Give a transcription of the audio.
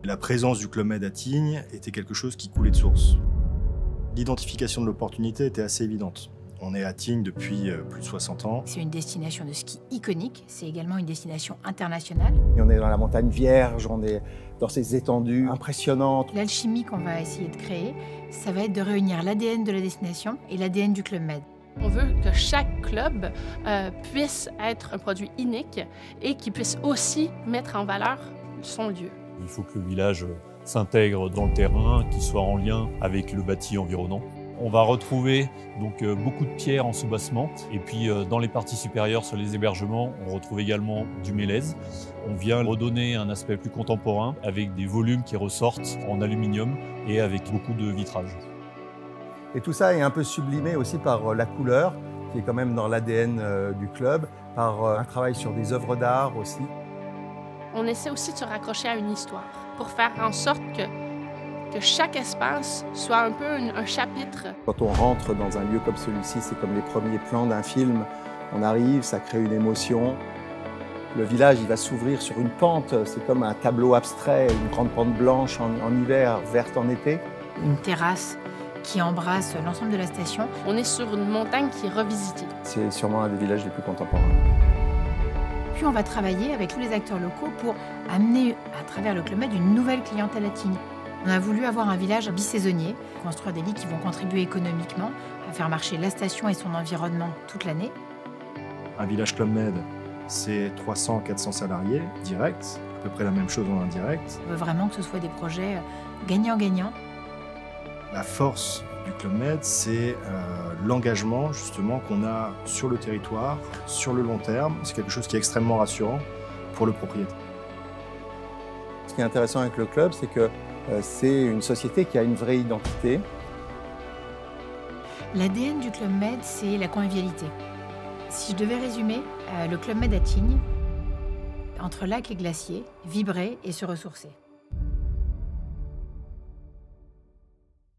La présence du Club Med à Tignes était quelque chose qui coulait de source. L'identification de l'opportunité était assez évidente. On est à Tignes depuis plus de 60 ans. C'est une destination de ski iconique, c'est également une destination internationale. Et on est dans la montagne vierge, on est dans ces étendues impressionnantes. L'alchimie qu'on va essayer de créer, ça va être de réunir l'ADN de la destination et l'ADN du Club Med. On veut que chaque club puisse être un produit unique et qui puisse aussi mettre en valeur son lieu. Il faut que le village s'intègre dans le terrain, qu'il soit en lien avec le bâti environnant. On va retrouver donc beaucoup de pierres en soubassement et puis dans les parties supérieures sur les hébergements, on retrouve également du mélèze. On vient redonner un aspect plus contemporain avec des volumes qui ressortent en aluminium et avec beaucoup de vitrage. Et tout ça est un peu sublimé aussi par la couleur, qui est quand même dans l'ADN du club, par un travail sur des œuvres d'art aussi. On essaie aussi de se raccrocher à une histoire pour faire en sorte que chaque espace soit un peu un chapitre. Quand on rentre dans un lieu comme celui-ci, c'est comme les premiers plans d'un film. On arrive, ça crée une émotion. Le village, il va s'ouvrir sur une pente. C'est comme un tableau abstrait, une grande pente blanche en hiver, verte en été. Une terrasse qui embrasse l'ensemble de la station. On est sur une montagne qui est revisitée. C'est sûrement un des villages les plus contemporains. Puis on va travailler avec tous les acteurs locaux pour amener à travers le Club Med une nouvelle clientèle à Tignes. On a voulu avoir un village bisaisonnier, construire des lits qui vont contribuer économiquement à faire marcher la station et son environnement toute l'année. Un village Club Med, c'est 300-400 salariés directs, à peu près la même chose en indirect. On veut vraiment que ce soit des projets gagnant-gagnant. La force du Club Med, c'est l'engagement justement qu'on a sur le territoire, sur le long terme. C'est quelque chose qui est extrêmement rassurant pour le propriétaire. Ce qui est intéressant avec le club, c'est que c'est une société qui a une vraie identité. L'ADN du Club Med, c'est la convivialité. Si je devais résumer, le Club Med à Tignes, entre lac et glacier, vibrer et se ressourcer.